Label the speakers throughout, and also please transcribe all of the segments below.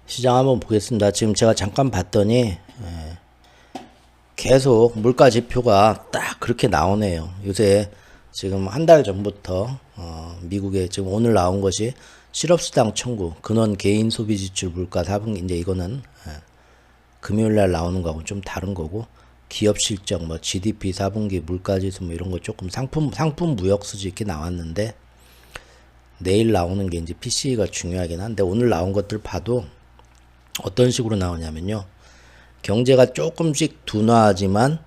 Speaker 1: 시장 한번 보겠습니다. 지금 제가 잠깐 봤더니 계속 물가 지표가 딱 그렇게 나오네요. 요새 지금 한 달 전부터 미국에 지금 오늘 나온 것이 실업수당 청구, 근원 개인 소비 지출 물가 4분기, 이제 이거는 금요일 날 나오는 거하고 좀 다른 거고, 기업 실적, 뭐 GDP 4분기 물가지수 뭐 이런 거 조금 상품 무역 수지 이렇게 나왔는데, 내일 나오는 게 이제 PCE가 중요하긴 한데, 오늘 나온 것들 봐도 어떤 식으로 나오냐면요. 경제가 조금씩 둔화하지만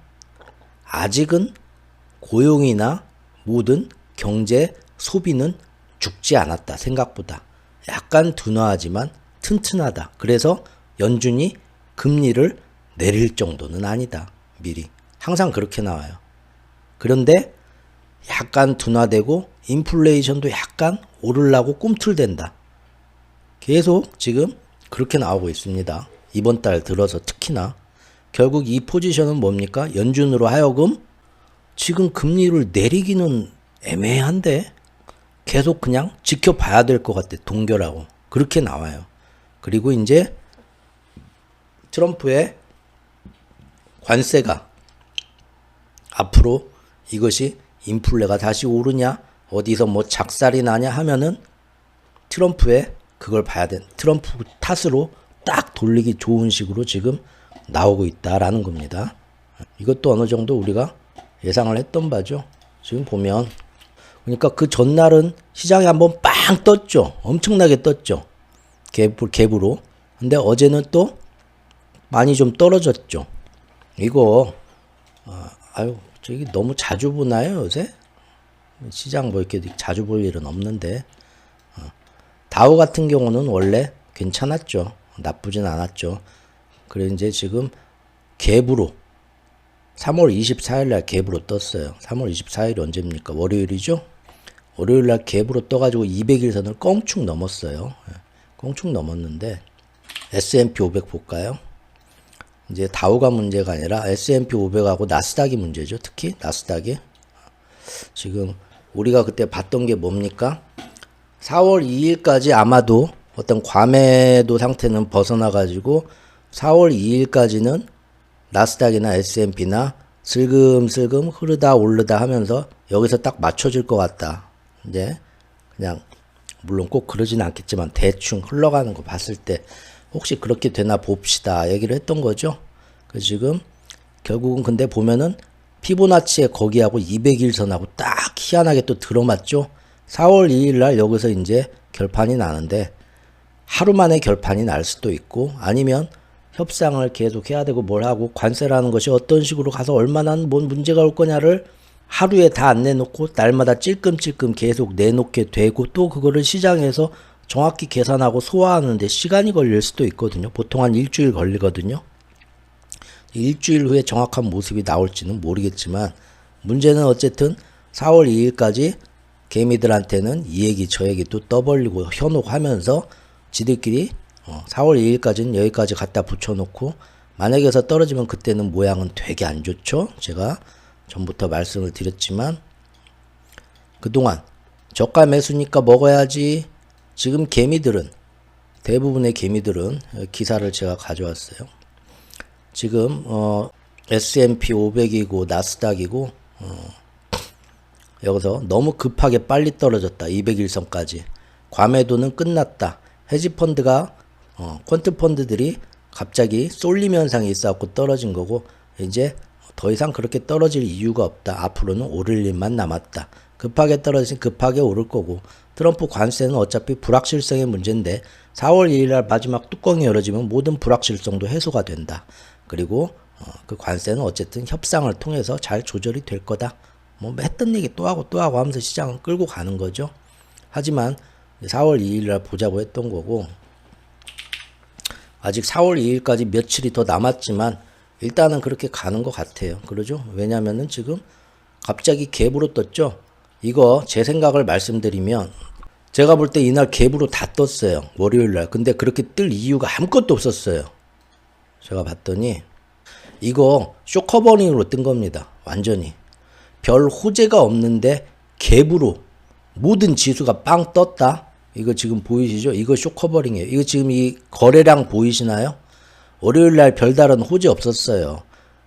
Speaker 1: 아직은 고용이나 모든 경제 소비는 죽지 않았다. 생각보다 약간 둔화하지만 튼튼하다. 그래서 연준이 금리를 내릴 정도는 아니다. 미리 항상 그렇게 나와요. 그런데 약간 둔화되고 인플레이션도 약간 오르려고 꿈틀댄다. 계속 지금 그렇게 나오고 있습니다. 이번 달 들어서 특히나. 결국 이 포지션은 뭡니까? 연준으로 하여금 지금 금리를 내리기는 애매한데 계속 그냥 지켜봐야 될 것 같아. 동결하고. 그렇게 나와요. 그리고 이제 트럼프의 관세가 앞으로 이것이 인플레가 다시 오르냐, 어디서 뭐 작살이 나냐 하면은 트럼프의 그걸 봐야 돼. 트럼프 탓으로 딱 돌리기 좋은 식으로 지금 나오고 있다라는 겁니다. 이것도 어느 정도 우리가 예상을 했던 바죠. 지금 보면 그러니까 그 전날은 시장이 한번 빵 떴죠. 엄청나게 떴죠. 갭으로. 근데 어제는 또 많이 좀 떨어졌죠. 이거 저기 너무 자주 보나요, 요새? 시장 뭐 이렇게 자주 볼 일은 없는데. 다우 같은 경우는 원래 괜찮았죠. 나쁘진 않았죠. 그래 이제 지금 갭으로 3월 24일 날 갭으로 떴어요. 3월 24일이 언제입니까? 월요일이죠? 월요일 날 갭으로 떠가지고 200일선을 껑충 넘었어요. 껑충 넘었는데 S&P 500 볼까요? 이제 다우가 문제가 아니라 S&P 500하고 나스닥이 문제죠. 특히 나스닥이. 지금 우리가 그때 봤던 게 뭡니까? 4월 2일까지 아마도 어떤 과매도 상태는 벗어나가지고 4월 2일까지는 나스닥이나 S&P나 슬금슬금 흐르다 오르다 하면서 여기서 딱 맞춰질 것 같다. 이제 그냥 물론 꼭 그러진 않겠지만 대충 흘러가는 거 봤을 때 혹시 그렇게 되나 봅시다 얘기를 했던 거죠. 그 지금 결국은 근데 보면은 피보나치의 거기하고 200일선하고 딱 희한하게 또 들어맞죠. 4월 2일 날 여기서 이제 결판이 나는데 하루 만에 결판이 날 수도 있고 아니면 협상을 계속 해야 되고 뭘 하고 관세라는 것이 어떤 식으로 가서 얼마나 뭔 문제가 올 거냐를 하루에 다 안 내놓고 날마다 찔끔찔끔 계속 내놓게 되고 또 그거를 시장에서 정확히 계산하고 소화하는데 시간이 걸릴 수도 있거든요. 보통 한 일주일 걸리거든요. 일주일 후에 정확한 모습이 나올지는 모르겠지만 문제는 어쨌든 4월 2일까지 개미들한테는 이 얘기 저 얘기 또 떠벌리고 현혹하면서 지들끼리 4월 2일까지는 여기까지 갖다 붙여놓고 만약에서 떨어지면 그때는 모양은 되게 안 좋죠. 제가 전부터 말씀을 드렸지만 그동안 저가 매수니까 먹어야지. 지금 개미들은 대부분의 개미들은 기사를 제가 가져왔어요. 지금 S&P 500이고 나스닥이고 여기서 너무 급하게 빨리 떨어졌다. 200일선까지. 과매도는 끝났다. 헤지펀드가 퀀트펀드들이 갑자기 쏠림 현상이 있어갖고 떨어진 거고 이제 더 이상 그렇게 떨어질 이유가 없다. 앞으로는 오를 일만 남았다. 급하게 떨어지면 급하게 오를 거고 트럼프 관세는 어차피 불확실성의 문제인데 4월 2일 날 마지막 뚜껑이 열어지면 모든 불확실성도 해소가 된다. 그리고 그 관세는 어쨌든 협상을 통해서 잘 조절이 될 거다. 뭐 했던 얘기 또 하고 또 하고 하면서 시장은 끌고 가는 거죠. 하지만 4월 2일 날 보자고 했던 거고 아직 4월 2일까지 며칠이 더 남았지만 일단은 그렇게 가는 것 같아요. 그러죠? 왜냐면은 지금 갑자기 갭으로 떴죠. 이거 제 생각을 말씀드리면 제가 볼 때 이날 갭으로 다 떴어요. 월요일 날. 근데 그렇게 뜰 이유가 아무것도 없었어요. 제가 봤더니 이거 쇼커버닝으로 뜬 겁니다. 완전히. 별 호재가 없는데 갭으로 모든 지수가 빵 떴다. 이거 지금 보이시죠? 이거 쇼커버링이에요. 이거 지금 이 거래량 보이시나요? 월요일 날 별다른 호재 없었어요.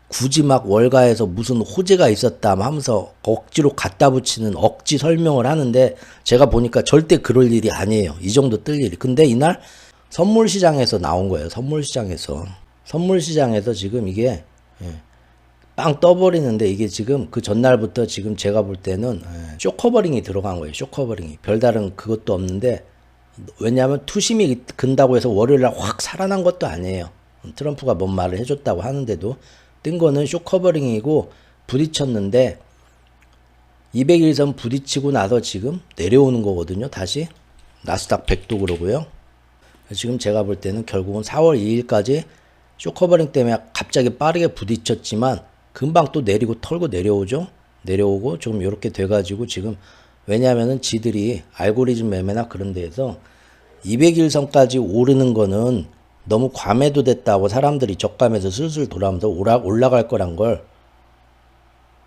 Speaker 1: 굳이 막 월가에서 무슨 호재가 있었다 하면서 억지로 갖다 붙이는 억지 설명을 하는데 제가 보니까 절대 그럴 일이 아니에요. 이 정도 뜰 일이. 근데 이날 선물 시장에서 나온 거예요. 선물 시장에서. 선물 시장에서 지금 이게 빵 떠버리는데 이게 지금 그 전날부터 지금 제가 볼 때는 쇼커버링이 들어간 거예요. 쇼커버링이. 별다른 그것도 없는데 왜냐하면 투심이 근다고 해서 월요일날 확 살아난 것도 아니에요. 트럼프가 뭔 말을 해줬다고 하는데도 뜬 거는 쇼커버링이고 부딪혔는데 200일선 부딪히고 나서 지금 내려오는 거거든요. 다시 나스닥 100도 그러고요. 지금 제가 볼 때는 결국은 4월 2일까지 쇼커버링 때문에 갑자기 빠르게 부딪혔지만 금방 또 내리고 털고 내려오죠. 내려오고 좀 이렇게 돼가지고 지금 왜냐하면은 지들이 알고리즘 매매나 그런 데에서 200일선까지 오르는 거는 너무 과매도 됐다고 사람들이 저감에서 슬슬 돌아오면서 올라갈 거란 걸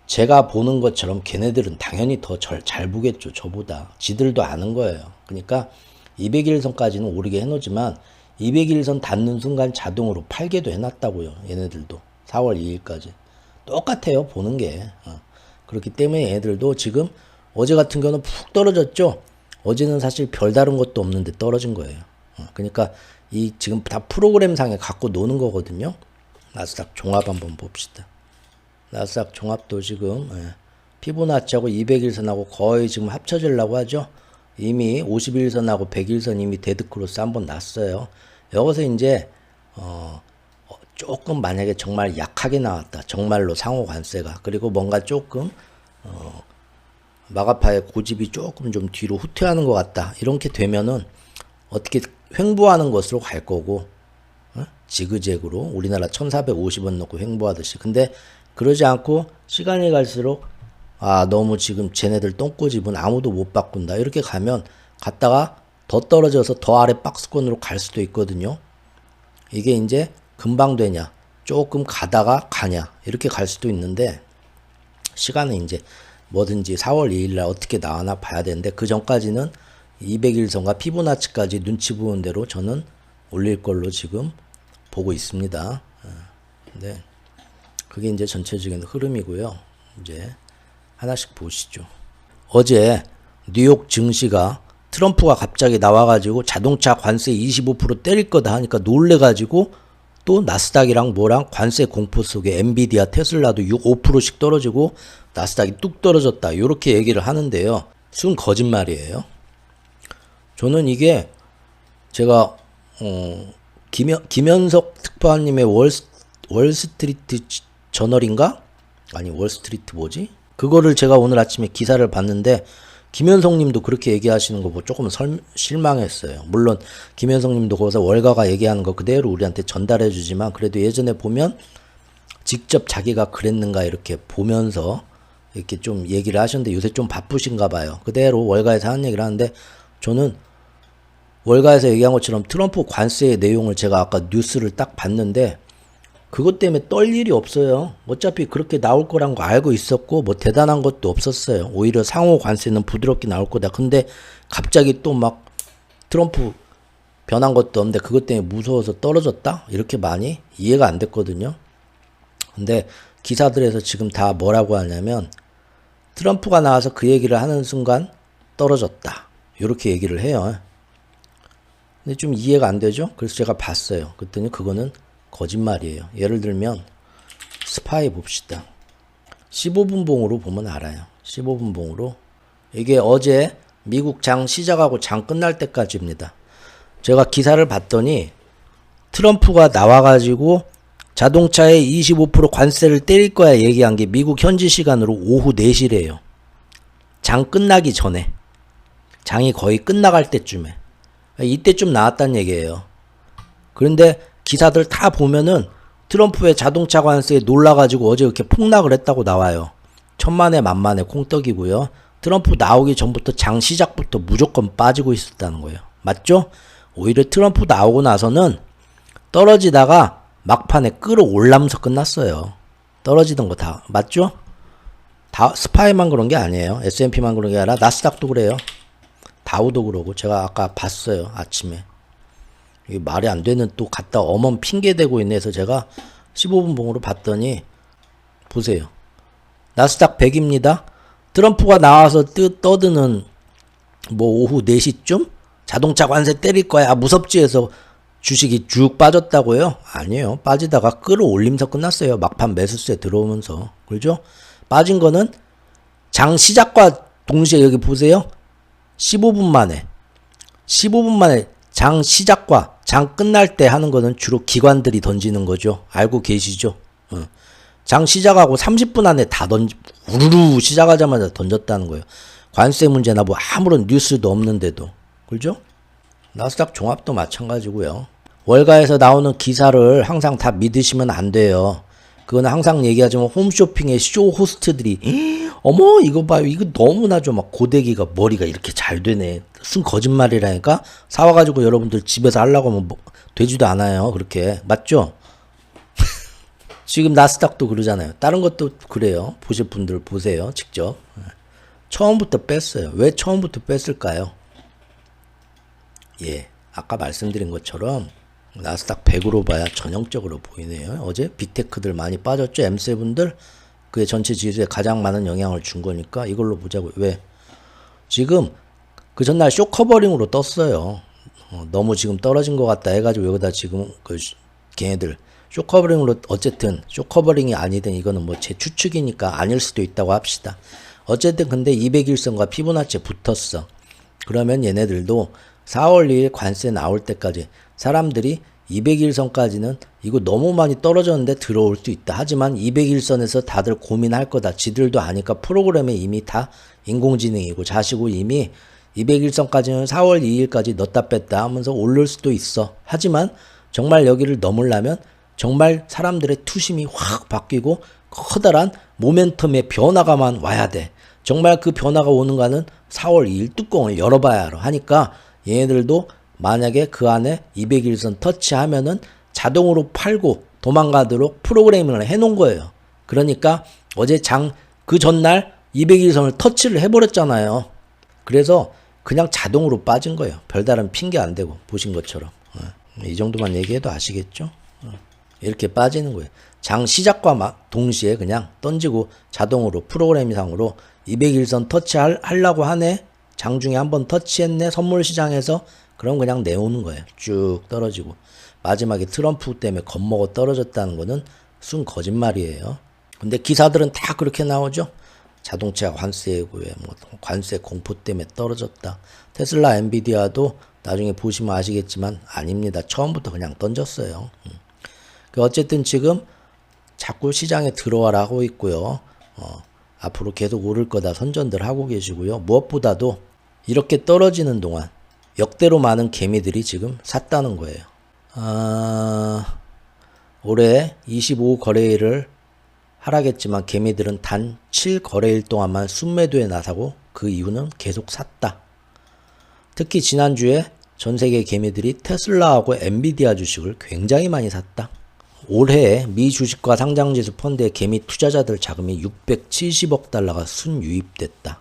Speaker 1: 제가 보는 것처럼 걔네들은 당연히 더 잘 보겠죠. 저보다. 지들도 아는 거예요. 그러니까 200일선까지는 오르게 해놓지만 200일선 닿는 순간 자동으로 팔게도 해놨다고요. 얘네들도. 4월 2일까지. 똑같아요. 보는 게. 그렇기 때문에 얘네들도 지금 어제 같은 경우는 푹 떨어졌죠. 어제는 사실 별다른 것도 없는데 떨어진 거예요. 그러니까 이 지금 다 프로그램상에 갖고 노는 거거든요. 나스닥 종합 한번 봅시다. 나스닥 종합도 지금 피보나치하고 200일선하고 거의 지금 합쳐지려고 하죠. 이미 51선하고 100일선 이미 데드크로스 한번 났어요. 여기서 이제 조금 만약에 정말 약하게 나왔다. 정말로 상호 관세가. 그리고 뭔가 조금 마가파의 고집이 조금 좀 뒤로 후퇴하는 것 같다. 이렇게 되면은 어떻게 횡보하는 것으로 갈 거고 지그재그로 우리나라 1450원 넣고 횡보하듯이. 근데 그러지 않고 시간이 갈수록 너무 지금 쟤네들 똥꼬집은 아무도 못 바꾼다. 이렇게 가면 갔다가 더 떨어져서 더 아래 박스권으로 갈 수도 있거든요. 이게 이제 금방 되냐 조금 가다가 가냐 이렇게 갈 수도 있는데 시간은 이제 뭐든지 4월 2일날 어떻게 나와나 봐야 되는데 그 전까지는 200일선과 피보나치까지 눈치 보는 대로 저는 올릴 걸로 지금 보고 있습니다. 근데 그게 이제 전체적인 흐름이고요. 이제 하나씩 보시죠. 어제 뉴욕 증시가 트럼프가 갑자기 나와가지고 자동차 관세 25% 때릴 거다 하니까 놀래가지고 또 나스닥이랑 뭐랑 관세 공포 속에 엔비디아, 테슬라도 5%씩 떨어지고 나스닥이 뚝 떨어졌다. 이렇게 얘기를 하는데요. 순 거짓말이에요. 저는 이게 제가 김현석 특파원님의 월스트리트 저널인가? 아니 월스트리트 뭐지? 그거를 제가 오늘 아침에 기사를 봤는데 김현석 님도 그렇게 얘기하시는 거 보고 조금 실망했어요. 물론 김현석 님도 거기서 월가가 얘기하는 거 그대로 우리한테 전달해 주지만 그래도 예전에 보면 직접 자기가 그랬는가 이렇게 보면서 이렇게 좀 얘기를 하셨는데 요새 좀 바쁘신가 봐요. 그대로 월가에서 하는 얘기를 하는데 저는 월가에서 얘기한 것처럼 트럼프 관세의 내용을 제가 아까 뉴스를 딱 봤는데 그것 때문에 떨 일이 없어요. 어차피 그렇게 나올 거란 거 알고 있었고 뭐 대단한 것도 없었어요. 오히려 상호 관세는 부드럽게 나올 거다. 근데 갑자기 또 막 트럼프 변한 것도 없는데 그것 때문에 무서워서 떨어졌다? 이렇게 많이 이해가 안 됐거든요. 근데 기사들에서 지금 다 뭐라고 하냐면 트럼프가 나와서 그 얘기를 하는 순간 떨어졌다. 이렇게 얘기를 해요. 근데 좀 이해가 안 되죠? 그래서 제가 봤어요. 그랬더니 그거는 거짓말이에요. 예를 들면 스파이 봅시다. 15분 봉으로 보면 알아요. 15분 봉으로. 이게 어제 미국 장 시작하고 장 끝날 때까지입니다. 제가 기사를 봤더니 트럼프가 나와가지고 자동차에 25% 관세를 때릴 거야 얘기한 게 미국 현지 시간으로 오후 4시래요. 장 끝나기 전에. 장이 거의 끝나갈 때쯤에. 이때쯤 나왔단 얘기예요. 그런데 기사들 다 보면은 트럼프의 자동차 관세에 놀라가지고 어제 이렇게 폭락을 했다고 나와요. 천만에 만만에 콩떡이고요. 트럼프 나오기 전부터 장 시작부터 무조건 빠지고 있었다는 거예요. 맞죠? 오히려 트럼프 나오고 나서는 떨어지다가 막판에 끌어올라면서 끝났어요. 떨어지던 거 다. 맞죠? 다 스파이만 그런 게 아니에요. S&P만 그런 게 아니라 나스닥도 그래요. 다우도 그러고 제가 아까 봤어요. 아침에. 이게 말이 안 되는 또 갖다 어멈 핑계 대고 있네 해서 제가 15분 봉으로 봤더니 보세요. 나스닥 100입니다. 트럼프가 나와서 떠드는 뭐 오후 4시쯤 자동차 관세 때릴 거야 무섭지 해서 주식이 쭉 빠졌다고요? 아니에요. 빠지다가 끌어올리면서 끝났어요. 막판 매수세 들어오면서. 그렇죠? 빠진 거는 장 시작과 동시에 여기 보세요. 15분 만에 장 시작과 장 끝날 때 하는 거는 주로 기관들이 던지는 거죠. 알고 계시죠? 장 시작하고 30분 안에 다 우르르 시작하자마자 던졌다는 거예요. 관세 문제나 뭐 아무런 뉴스도 없는데도. 그렇죠? 나스닥 종합도 마찬가지고요. 월가에서 나오는 기사를 항상 다 믿으시면 안 돼요. 그건 항상 얘기하지만 홈쇼핑의 쇼 호스트들이 어머 이거 봐요. 이거 너무나 좀 막 고데기가 머리가 이렇게 잘 되네. 쓴 거짓말이라니까. 사와가지고 여러분들 집에서 하려고 하면 뭐 되지도 않아요. 그렇게. 맞죠? 지금 나스닥도 그러잖아요. 다른 것도 그래요. 보실 분들 보세요. 직접. 처음부터 뺐어요. 왜 처음부터 뺐을까요? 예. 아까 말씀드린 것처럼 나스닥 100으로 봐야 전형적으로 보이네요. 어제 빅테크들 많이 빠졌죠. M7들. 그게 전체 지수에 가장 많은 영향을 준 거니까 이걸로 보자고요. 왜? 지금 그 전날 쇼 커버링으로 떴어요. 너무 지금 떨어진 것 같다 해가지고 여기다 지금 그 걔네들 쇼 커버링으로 어쨌든 쇼 커버링이 아니든 이거는 뭐 제 추측이니까 아닐 수도 있다고 합시다. 어쨌든 근데 200일선과 피보나치에 붙었어. 그러면 얘네들도 4월 2일 관세 나올 때까지 사람들이 200일선까지는 이거 너무 많이 떨어졌는데 들어올 수 있다. 하지만 200일선에서 다들 고민할 거다. 지들도 아니까 프로그램에 이미 다 인공지능이고 자시고 이미 200일선까지는 4월 2일까지 넣었다 뺐다 하면서 오를 수도 있어. 하지만 정말 여기를 넘으려면 정말 사람들의 투심이 확 바뀌고 커다란 모멘텀의 변화가만 와야 돼. 정말 그 변화가 오는가는 4월 2일 뚜껑을 열어봐야 하니까 얘네들도 만약에 그 안에 200일선 터치하면은 자동으로 팔고 도망가도록 프로그래밍을 해놓은 거예요. 그러니까 어제 그 전날 200일선을 터치를 해버렸잖아요. 그래서 그냥 자동으로 빠진 거예요. 별다른 핑계 안 대고 보신 것처럼. 이 정도만 얘기해도 아시겠죠? 이렇게 빠지는 거예요. 장 시작과 동시에 그냥 던지고 자동으로 프로그래밍상으로 200일선 터치하려고 하네. 장중에 한번 터치했네. 선물 시장에서. 그럼 그냥 내오는 거예요. 쭉 떨어지고. 마지막에 트럼프 때문에 겁먹어 떨어졌다는 거는 순 거짓말이에요. 근데 기사들은 다 그렇게 나오죠. 자동차 관세고에 뭐 관세 공포 때문에 떨어졌다. 테슬라, 엔비디아도 나중에 보시면 아시겠지만 아닙니다. 처음부터 그냥 던졌어요. 어쨌든 지금 자꾸 시장에 들어와라 하고 있고요. 앞으로 계속 오를 거다 선전들 하고 계시고요. 무엇보다도 이렇게 떨어지는 동안 역대로 많은 개미들이 지금 샀다는 거예요. 올해 25거래일을 하락했지만 개미들은 단 7거래일 동안만 순매도에 나서고 그 이후는 계속 샀다. 특히 지난주에 전세계 개미들이 테슬라하고 엔비디아 주식을 굉장히 많이 샀다. 올해 미 주식과 상장지수 펀드의 개미 투자자들 자금이 670억 달러가 순유입됐다.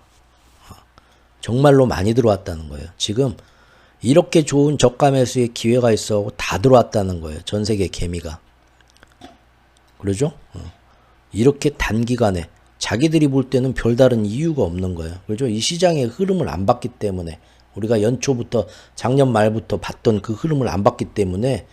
Speaker 1: 정말로 많이 들어왔다는 거예요. 지금 이렇게 좋은 저가 매수의 기회가 있어 다 들어왔다는 거예요. 전세계 개미가. 그러죠? 이렇게 단기간에 자기들이 볼 때는 별다른 이유가 없는 거예요. 그렇죠? 이 시장의 흐름을 안 봤기 때문에 우리가 연초부터 작년 말부터 봤던 그 흐름을 안 봤기 때문에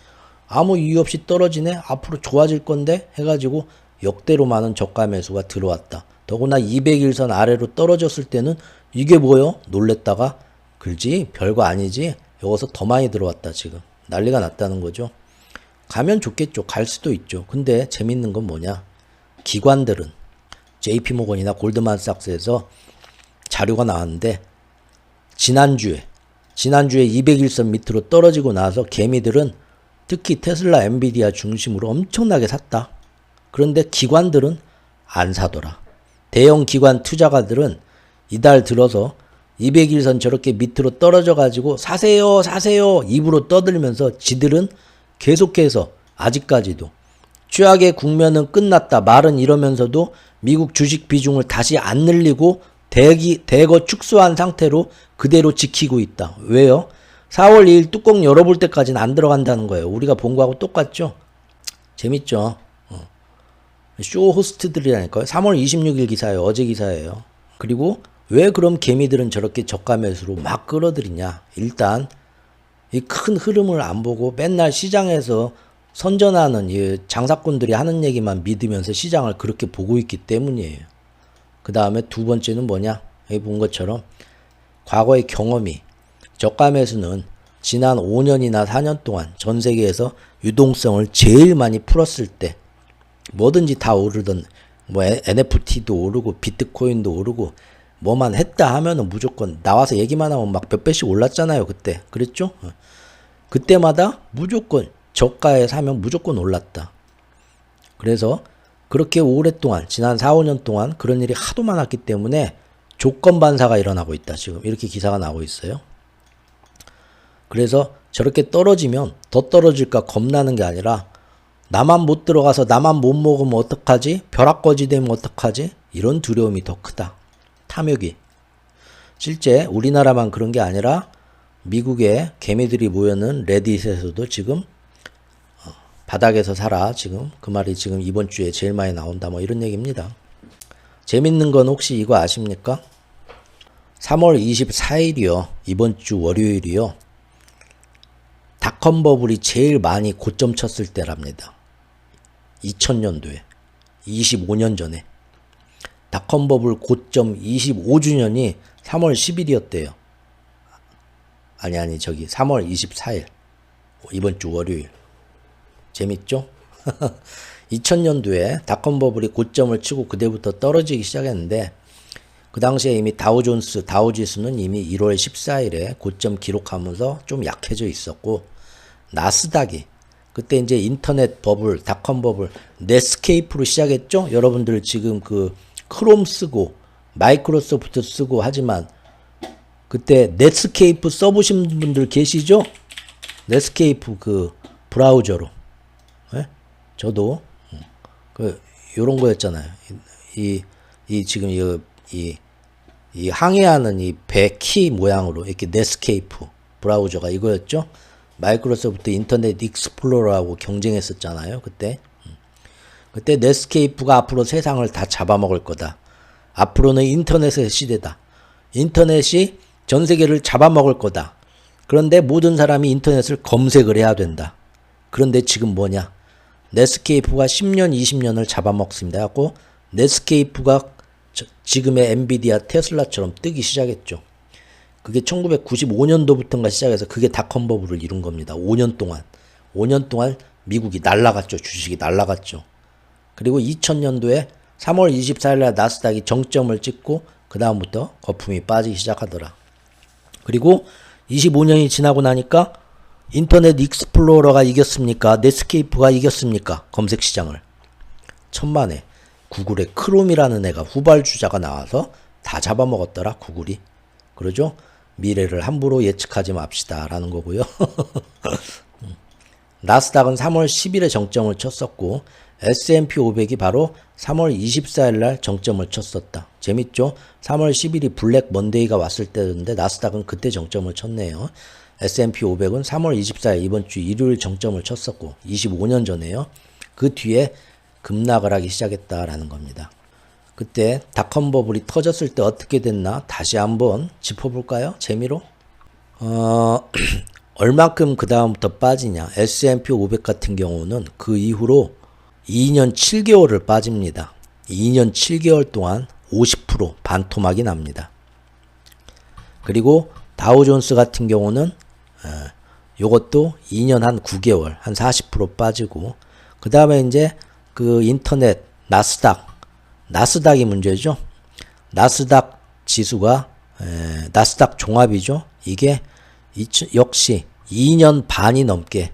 Speaker 1: 아무 이유 없이 떨어지네? 앞으로 좋아질 건데? 해가지고 역대로 많은 저가 매수가 들어왔다. 더구나 200일선 아래로 떨어졌을 때는 이게 뭐요? 놀랬다가 글지 별거 아니지? 여기서 더 많이 들어왔다 지금. 난리가 났다는 거죠. 가면 좋겠죠. 갈 수도 있죠. 근데 재밌는 건 뭐냐? 기관들은 JP모건이나 골드만삭스에서 자료가 나왔는데 지난주에 200일선 밑으로 떨어지고 나서 개미들은 특히 테슬라, 엔비디아 중심으로 엄청나게 샀다. 그런데 기관들은 안 사더라. 대형 기관 투자가들은 이달 들어서 200일선 저렇게 밑으로 떨어져 가지고 사세요 입으로 떠들면서 지들은 계속해서 아직까지도 최악의 국면은 끝났다 말은 이러면서도 미국 주식 비중을 다시 안 늘리고 대거 축소한 상태로 그대로 지키고 있다. 왜요? 4월 2일 뚜껑 열어볼 때까지는 안 들어간다는 거예요. 우리가 본 거하고 똑같죠? 재밌죠? 쇼 호스트들이라니까요. 3월 26일 기사예요. 어제 기사예요. 그리고 왜 그럼 개미들은 저렇게 저가 매수로 막 끌어들이냐? 일단 이 큰 흐름을 안 보고 맨날 시장에서 선전하는 이 장사꾼들이 하는 얘기만 믿으면서 시장을 그렇게 보고 있기 때문이에요. 그 다음에 두 번째는 뭐냐? 여기 본 것처럼 과거의 경험이 저가 매수는 지난 5년이나 4년 동안 전 세계에서 유동성을 제일 많이 풀었을 때 뭐든지 다 오르던 뭐 NFT도 오르고 비트코인도 오르고 뭐만 했다 하면은 무조건 나와서 얘기만 하면 막 몇 배씩 올랐잖아요. 그때 그랬죠? 그때마다 무조건 저가에 사면 무조건 올랐다. 그래서 그렇게 오랫동안 지난 4, 5년 동안 그런 일이 하도 많았기 때문에 조건 반사가 일어나고 있다. 지금 이렇게 기사가 나오고 있어요. 그래서 저렇게 떨어지면 더 떨어질까 겁나는 게 아니라 나만 못 들어가서 나만 못 먹으면 어떡하지? 벼락거지 되면 어떡하지? 이런 두려움이 더 크다. 탐욕이. 실제 우리나라만 그런 게 아니라 미국의 개미들이 모여는 레딧에서도 지금 바닥에서 살아. 지금 그 말이 지금 이번 주에 제일 많이 나온다. 뭐 이런 얘기입니다. 재밌는 건 혹시 이거 아십니까? 3월 24일이요. 이번 주 월요일이요. 닷컴 버블이 제일 많이 고점 쳤을 때랍니다. 2000년도에. 25년 전에. 닷컴 버블 고점 25주년이 3월 10일이었대요. 아니 저기 3월 24일. 이번 주 월요일. 재밌죠? 2000년도에 닷컴 버블이 고점을 치고 그때부터 떨어지기 시작했는데 그 당시에 이미 다우지수는 이미 1월 14일에 고점 기록하면서 좀 약해져 있었고 나스닥이 그때 이제 인터넷 버블, 닷컴 버블, 넷스케이프로 시작했죠? 여러분들 지금 그 크롬 쓰고 마이크로소프트 쓰고 하지만 그때 넷스케이프 써보신 분들 계시죠? 넷스케이프 그 브라우저로. 네? 저도 요런 거였잖아요. 지금 이 항해하는 이 배 키 모양으로 이렇게 넷스케이프 브라우저가 이거였죠. 마이크로소프트 인터넷 익스플로러하고 경쟁했었잖아요. 그때 넷스케이프가 앞으로 세상을 다 잡아먹을 거다. 앞으로는 인터넷의 시대다. 인터넷이 전 세계를 잡아먹을 거다. 그런데 모든 사람이 인터넷을 검색을 해야 된다. 그런데 지금 뭐냐? 넷스케이프가 10년, 20년을 잡아먹습니다. 하고 넷스케이프가 지금의 엔비디아, 테슬라처럼 뜨기 시작했죠. 그게 1995년도부터인가 시작해서 그게 닷컴 버블을 이룬 겁니다. 5년 동안 미국이 날라갔죠. 주식이 날라갔죠. 그리고 2000년도에 3월 24일날 나스닥이 정점을 찍고 그 다음부터 거품이 빠지기 시작하더라. 그리고 25년이 지나고 나니까 인터넷 익스플로러가 이겼습니까? 넷스케이프가 이겼습니까? 검색 시장을. 천만에 구글의 크롬이라는 애가 후발주자가 나와서 다 잡아먹었더라. 구글이. 그러죠? 미래를 함부로 예측하지 맙시다 라는 거고요. 나스닥은 3월 10일에 정점을 쳤었고 S&P 500이 바로 3월 24일 날 정점을 쳤었다. 재밌죠? 3월 10일이 블랙 먼데이가 왔을 때였는데 나스닥은 그때 정점을 쳤네요. S&P 500은 3월 24일 이번 주 일요일 정점을 쳤었고 25년 전에요. 그 뒤에 급락을 하기 시작했다라는 겁니다. 그때 닷컴 버블이 터졌을 때 어떻게 됐나 다시 한번 짚어볼까요? 재미로? 얼만큼 그 다음부터 빠지냐. S&P 500 같은 경우는 그 이후로 2년 7개월을 빠집니다. 2년 7개월 동안 50% 반토막이 납니다. 그리고 다우존스 같은 경우는 요것도 2년 한 9개월 한 40% 빠지고 그 다음에 이제 그 인터넷 나스닥이 문제죠. 나스닥 지수가 나스닥 종합이죠. 이게 역시 2년 반이 넘게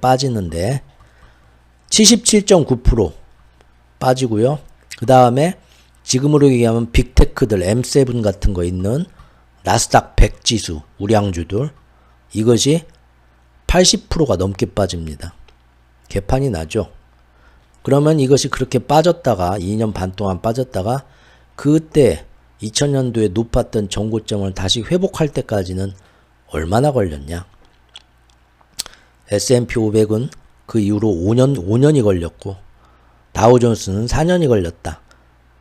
Speaker 1: 빠지는데 77.9% 빠지고요. 그 다음에 지금으로 얘기하면 빅테크들 M7 같은 거 있는 나스닥 100 지수 우량주들 이것이 80%가 넘게 빠집니다. 개판이 나죠. 그러면 이것이 그렇게 빠졌다가 2년 반 동안 빠졌다가 그때 2000년도에 높았던 정고점을 다시 회복할 때까지는 얼마나 걸렸냐? S&P 500은 그 이후로 5년이 걸렸고, 다우존스는 4년이 걸렸다.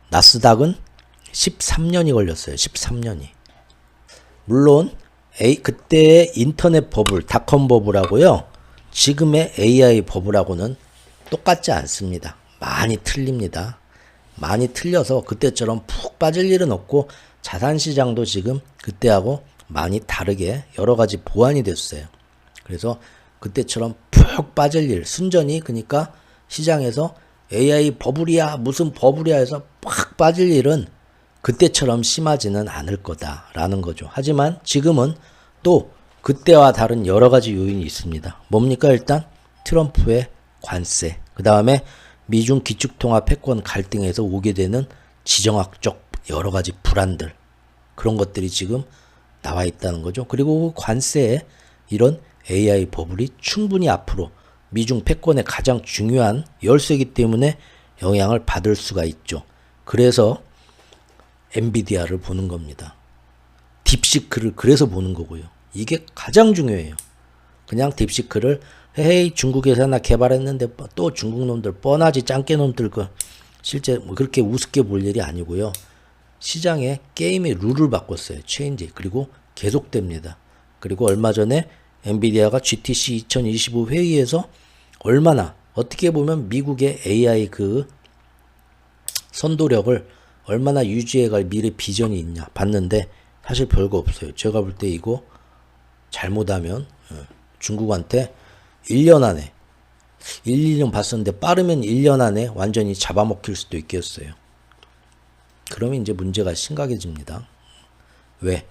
Speaker 1: 나스닥은 13년이 걸렸어요. 13년이. 물론 그때의 인터넷 버블, 닷컴 버블하고요, 지금의 AI 버블하고는 똑같지 않습니다. 많이 틀립니다. 많이 틀려서 그때처럼 푹 빠질 일은 없고, 자산시장도 지금 그때하고 많이 다르게 여러 가지 보완이 됐어요. 그래서 그때처럼 푹 빠질 일, 순전히 그러니까 시장에서 AI 버블이야, 무슨 버블이야 해서 팍 빠질 일은 그때처럼 심하지는 않을 거다라는 거죠. 하지만 지금은 또 그때와 다른 여러 가지 요인이 있습니다. 뭡니까? 일단 트럼프의 관세, 그 다음에 미중 기축통화 패권 갈등에서 오게 되는 지정학적 여러 가지 불안들, 그런 것들이 지금 나와 있다는 거죠. 그리고 그 관세에 이런 AI 버블이 충분히 앞으로 미중 패권의 가장 중요한 열쇠이기 때문에 영향을 받을 수가 있죠. 그래서 엔비디아를 보는 겁니다. 딥시크를 그래서 보는 거고요. 이게 가장 중요해요. 그냥 딥시크를 헤이 중국에서 하나 개발했는데 또 중국 놈들 뻔하지 짱깨 놈들 그 실제 뭐 그렇게 우습게 볼 일이 아니고요. 시장의 게임의 룰을 바꿨어요. 체인지. 그리고 계속됩니다. 그리고 얼마 전에 엔비디아가 GTC 2025 회의에서 얼마나 어떻게 보면 미국의 AI 그 선도력을 얼마나 유지해갈 미래 비전이 있냐 봤는데 사실 별거 없어요. 제가 볼 때 이거 잘못하면 중국한테 1년 안에 2년 봤었는데 빠르면 1년 안에 완전히 잡아먹힐 수도 있겠어요. 그러면 이제 문제가 심각해집니다. 왜?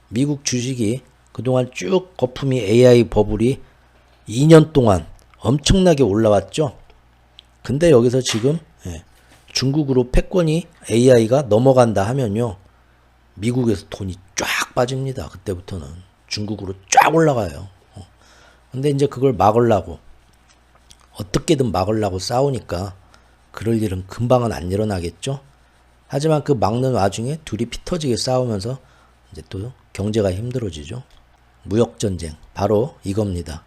Speaker 1: 미국 주식이 그동안 쭉 거품이 AI 버블이 2년 동안 엄청나게 올라왔죠. 근데 여기서 지금 중국으로 패권이 AI가 넘어간다 하면요, 미국에서 돈이 쫙 빠집니다. 그때부터는 중국으로 쫙 올라가요. 근데 이제 그걸 막으려고 어떻게든 막으려고 싸우니까 그럴 일은 금방은 안 일어나겠죠. 하지만 그 막는 와중에 둘이 피 터지게 싸우면서 이제 또 경제가 힘들어지죠. 무역전쟁, 바로 이겁니다.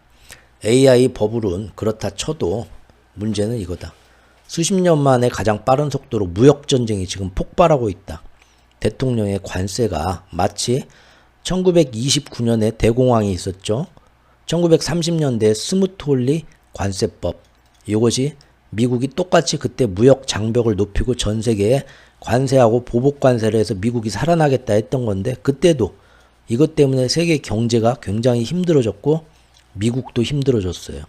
Speaker 1: AI 버블은 그렇다 쳐도 문제는 이거다. 수십 년 만에 가장 빠른 속도로 무역전쟁이 지금 폭발하고 있다. 대통령의 관세가 마치 1929년에 대공황이 있었죠. 1930년대 스무트홀리 관세법. 이것이 미국이 똑같이 그때 무역 장벽을 높이고 전 세계에 관세하고 보복 관세를 해서 미국이 살아나겠다 했던 건데, 그때도 이것 때문에 세계 경제가 굉장히 힘들어졌고 미국도 힘들어졌어요.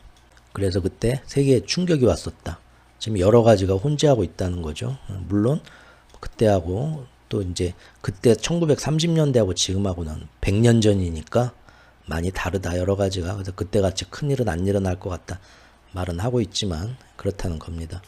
Speaker 1: 그래서 그때 세계에 충격이 왔었다. 지금 여러 가지가 혼재하고 있다는 거죠. 물론 그때하고 또 이제 그때 1930년대하고 지금하고는 100년 전이니까 많이 다르다, 여러 가지가. 그래서 그때같이 큰일은 안 일어날 것 같다 말은 하고 있지만 그렇다는 겁니다.